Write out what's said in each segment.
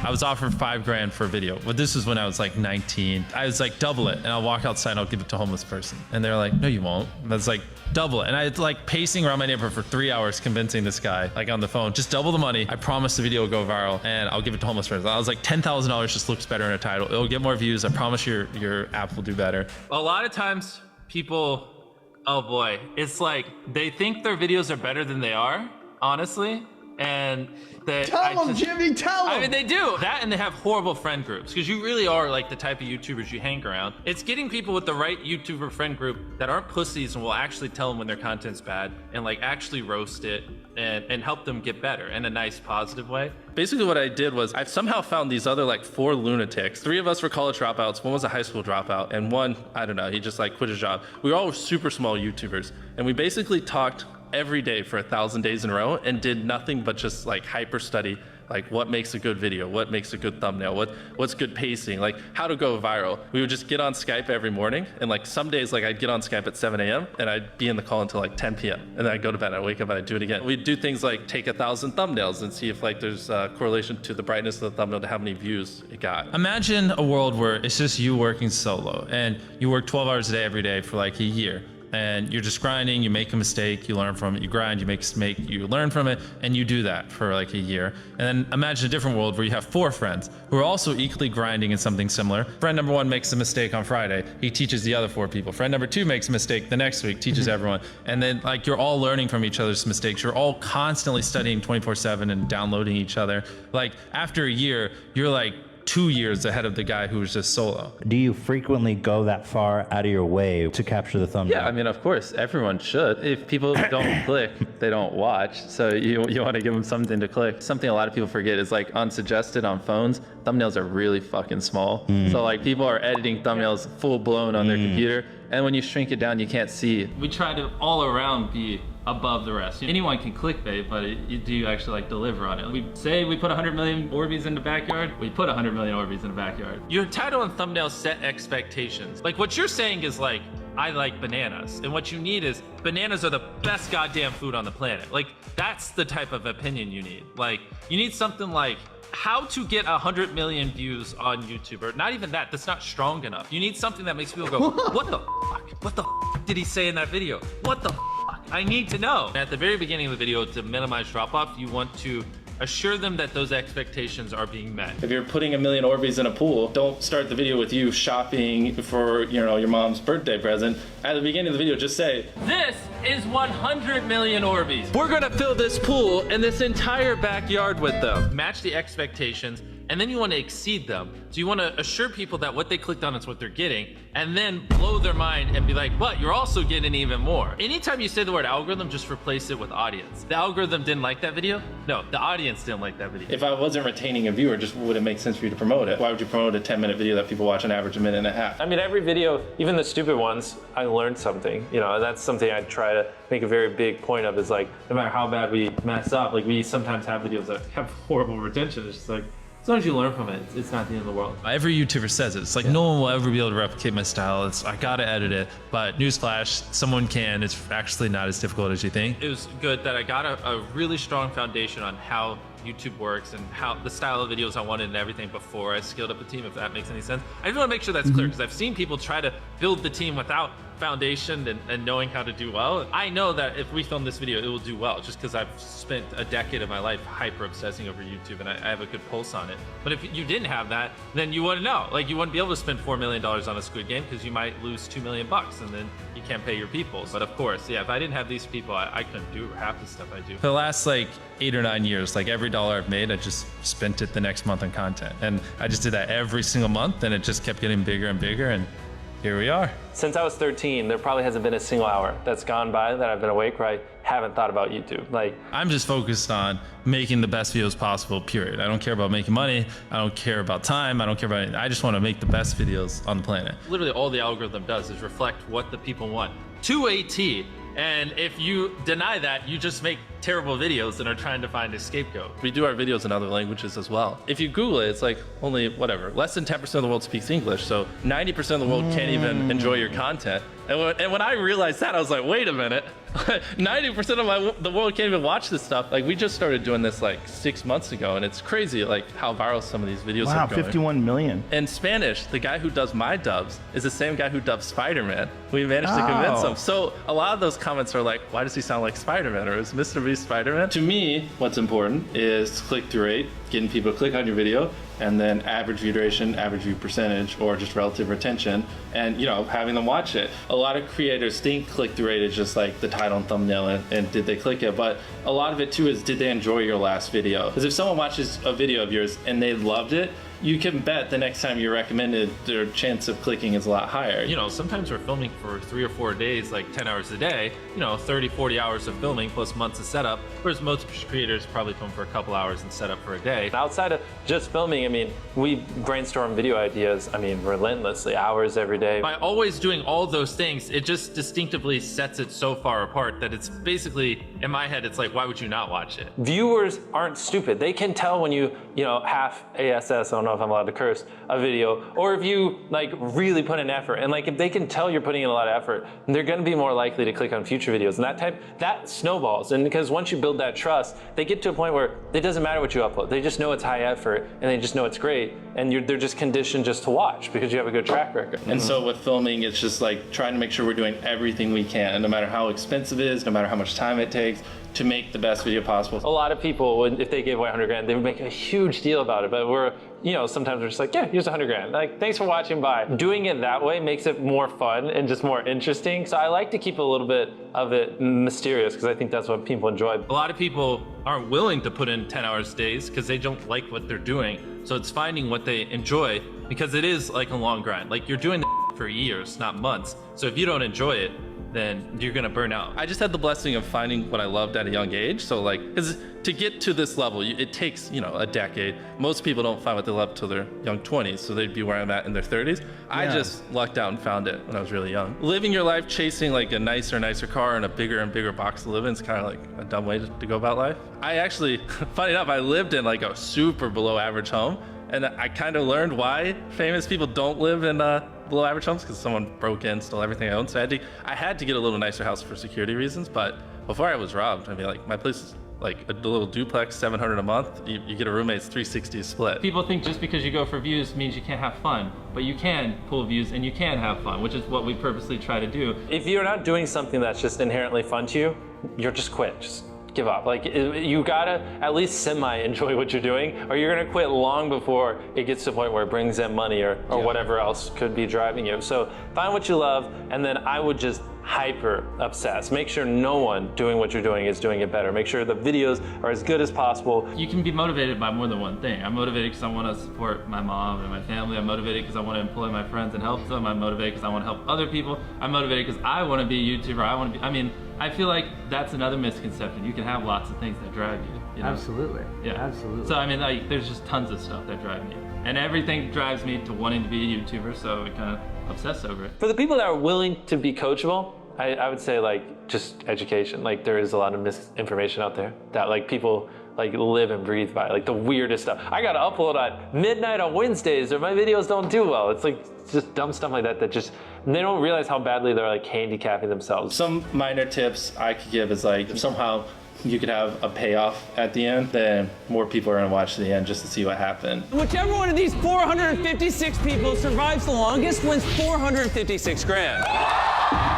I was offered 5 grand for a video, but this was when I was like 19. I was like, double it, and I'll walk outside and I'll give it to a homeless person. And they're like, no, you won't. And I was like, double it. And I was like pacing around my neighborhood for 3 hours convincing this guy, like on the phone, just double the money. I promise the video will go viral and I'll give it to homeless person. I was like, $10,000 just looks better in a title. It'll get more views. I promise your app will do better. A lot of times people, oh boy, it's like they think their videos are better than they are, honestly. And that tell them, Jimmy, tell them. I mean, they do that, and they have horrible friend groups because you really are like the type of YouTubers you hang around. It's getting people with the right YouTuber friend group that aren't pussies and will actually tell them when their content's bad and like actually roast it and help them get better in a nice, positive way. Basically what I did was I somehow found these other like 4 lunatics. 3 of us were college dropouts, 1 was a high school dropout, and 1, I don't know, he just like quit his job. We were all super small YouTubers, and we basically talked every day for 1,000 days in a row and did nothing but just like hyper study, like what makes a good video, what makes a good thumbnail, what's good pacing, like how to go viral. We would just get on Skype every morning, and like some days like I'd get on Skype at 7 a.m. and I'd be in the call until like 10 p.m. and then I'd go to bed, I'd wake up and I'd do it again. We'd do things like take 1,000 thumbnails and see if like there's a correlation to the brightness of the thumbnail to how many views it got. Imagine a world where it's just you working solo and you work 12 hours a day every day for like a year. And you're just grinding, you make a mistake, you learn from it, you grind, you make a mistake, you learn from it, and you do that for like a year. And then imagine a different world where you have 4 friends who are also equally grinding in something similar. Friend number 1 makes a mistake on Friday, he teaches the other 4 people. Friend number 2 makes a mistake the next week, teaches everyone. And then like you're all learning from each other's mistakes. You're all constantly studying 24/7 and downloading each other. Like after a year, you're like 2 years ahead of the guy who was just solo. Do you frequently go that far out of your way to capture the thumbnail? Yeah, I mean, of course, everyone should. If people don't click, they don't watch. So you want to give them something to click. Something a lot of people forget is like unsuggested on phones, thumbnails are really fucking small. So like people are editing thumbnails full blown on their computer. And when you shrink it down, you can't see. We try to all around be above the rest. Anyone can clickbait, but do you actually like deliver on it? We say we put 100 million Orbeez in the backyard, we put 100 million Orbeez in the backyard. Your title and thumbnail set expectations. Like what you're saying is like, I like bananas. And what you need is, bananas are the best goddamn food on the planet. Like that's the type of opinion you need. Like you need something like, how to get 100 million views on YouTube, or not even that, that's not strong enough. You need something that makes people go, what the fuck? What the fuck did he say in that video? What the fuck? I need to know. At the very beginning of the video, to minimize drop-off, you want to assure them that those expectations are being met. If you're putting 1 million Orbeez in a pool, don't start the video with you shopping for, you know, your mom's birthday present. At the beginning of the video, just say, this is 100 million Orbeez. We're gonna fill this pool and this entire backyard with them. Match the expectations, and then you want to exceed them. So you want to assure people that what they clicked on is what they're getting, and then blow their mind and be like, but you're also getting even more. Anytime you say the word algorithm, just replace it with audience. The algorithm didn't like that video? No, the audience didn't like that video. if I wasn't retaining a viewer, just would it make sense for you to promote it? Why would you promote a 10-minute video that people watch on average a minute and a half? I mean, every video, even the stupid ones, I learned something. You know, and that's something I try to make a very big point of, is like, no matter how bad we mess up, like we sometimes have videos that have horrible retention. It's just like, as long as you learn from it, it's not the end of the world. Every YouTuber says it. It's like, no one will ever be able to replicate my style. I gotta edit it. But newsflash, someone can. It's actually not as difficult as you think. It was good that I got a really strong foundation on how YouTube works and how the style of videos I wanted and everything before I scaled up a team, if that makes any sense. I just want to make sure that's clear, because I've seen people try to build the team without foundation and knowing how to do well. I know that if we film this video, it will do well, just because I've spent a decade of my life hyper obsessing over YouTube and I have a good pulse on it. But if you didn't have that, then you wouldn't know. Like, you wouldn't be able to spend $4 million on a Squid Game, because you might lose $2 million and then you can't pay your people. But of course, yeah, if I didn't have these people, I couldn't do half the stuff I do. For the last like 8 or 9 years, like every dollar I've made, I just spent it the next month on content. And I just did that every single month, and it just kept getting bigger and bigger, and here we are. Since I was 13, there probably hasn't been a single hour that's gone by that I've been awake where I haven't thought about YouTube. Like, I'm just focused on making the best videos possible, period. I don't care about making money. I don't care about time. I don't care about anything. I just want to make the best videos on the planet. Literally all the algorithm does is reflect what the people want to a T. And if you deny that, you just make terrible videos and are trying to find a scapegoat. We do our videos in other languages as well. If you Google it, it's like only whatever, less than 10% of the world speaks English. So 90% of the world can't even enjoy your content. And when I realized that, I was like, wait a minute, 90% of the world can't even watch this stuff. Like, we just started doing this like 6 months ago, and it's crazy like how viral some of these videos are going. 51 million. In Spanish, the guy who does my dubs is the same guy who dubbed Spider-Man. We managed to convince him. So a lot of those comments are like, why does he sound like Spider-Man, or is MrBeast Spider-Man? To me, what's important is click-through rate, getting people to click on your video, and then average view duration, average view percentage, or just relative retention, and having them watch it. A lot of creators think click-through rate is just like the title and thumbnail and did they click it, but a lot of it too is, did they enjoy your last video? Because if someone watches a video of yours and they loved it, you can bet the next time you're recommended, their chance of clicking is a lot higher. Sometimes we're filming for 3 or 4 days, like 10 hours a day, 30, 40 hours of filming plus months of setup, whereas most creators probably film for a couple hours and set up for a day. Outside of just filming, we brainstorm video ideas, relentlessly, hours every day. By always doing all those things, it just distinctively sets it so far apart that it's basically, in my head, it's like, why would you not watch it? Viewers aren't stupid. They can tell when you half ASS, I don't know if I'm allowed to curse, a video, or if you really put in effort. And if they can tell you're putting in a lot of effort, they're gonna be more likely to click on future videos. And that snowballs. And because once you build that trust, they get to a point where it doesn't matter what you upload. They just know it's high effort and they just know it's great. And they're just conditioned just to watch because you have a good track record. And so with filming, it's just like trying to make sure we're doing everything we can, no matter how expensive it is, no matter how much time it takes, to make the best video possible. A lot of people, if they gave away 100 grand, they would make a huge deal about it. But sometimes we're just like, yeah, here's 100 grand. Thanks for watching, bye. Doing it that way makes it more fun and just more interesting. So I like to keep a little bit of it mysterious because I think that's what people enjoy. A lot of people aren't willing to put in 10 hours days because they don't like what they're doing. So it's finding what they enjoy, because it is like a long grind. You're doing the for years, not months. So if you don't enjoy it, then you're gonna burn out. I just had the blessing of finding what I loved at a young age. So because to get to this level, it takes, a decade. Most people don't find what they love till their young 20s, so they'd be where I'm at in their 30s. Yeah. I just lucked out and found it when I was really young. Living your life chasing a nicer car and a bigger and bigger box to live in is kind of like a dumb way to go about life. I actually, funny enough, I lived in a super below average home, and I kind of learned why famous people don't live in below average homes, because someone broke in, stole everything I owned. So I had to get a little nicer house for security reasons. But before I was robbed, my place is a little duplex, $700 a month. You get a roommate, it's $360 split. People think just because you go for views means you can't have fun, but you can pull views and you can have fun, which is what we purposely try to do. If you're not doing something that's just inherently fun to you, you're just quit. Just give up. You gotta at least semi-enjoy what you're doing, or you're gonna quit long before it gets to the point where it brings in money or whatever else could be driving you. So find what you love, and then I would just hyper obsess. Make sure no one doing what you're doing is doing it better. Make sure the videos are as good as possible. You can be motivated by more than one thing. I'm motivated because I want to support my mom and my family. I'm motivated because I want to employ my friends and help them. I'm motivated because I want to help other people. I'm motivated because I want to be a YouTuber. I feel like that's another misconception. You can have lots of things that drive you. Absolutely. Yeah. Absolutely. So there's just tons of stuff that drive me. And everything drives me to wanting to be a YouTuber, so I kind of obsess over it. For the people that are willing to be coachable, I would say just education. There is a lot of misinformation out there that people live and breathe by, the weirdest stuff. I gotta upload at midnight on Wednesdays or my videos don't do well. It's just dumb stuff like that they don't realize how badly they're handicapping themselves. Some minor tips I could give is if somehow you could have a payoff at the end, then more people are gonna watch to the end just to see what happened. Whichever one of these 456 people survives the longest wins 456 grand.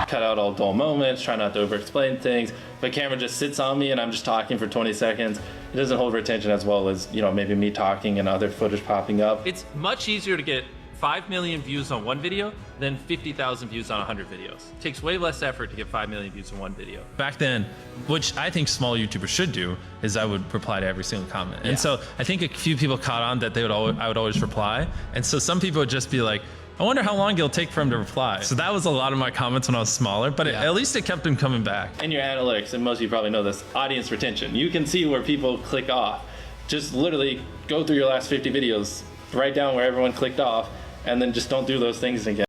Cut out all dull moments, try not to over-explain things. If a camera just sits on me and I'm just talking for 20 seconds, it doesn't hold retention as well as, maybe me talking and other footage popping up. It's much easier to get 5 million views on one video than 50,000 views on 100 videos. It takes way less effort to get 5 million views on one video. Back then, which I think small YouTubers should do, is I would reply to every single comment. And so I think a few people caught on that I would always reply. And so some people would just be like, I wonder how long it'll take for him to reply. So that was a lot of my comments when I was smaller, but at least it kept him coming back. And your analytics, and most of you probably know this, audience retention. You can see where people click off. Just literally go through your last 50 videos, write down where everyone clicked off, and then just don't do those things again.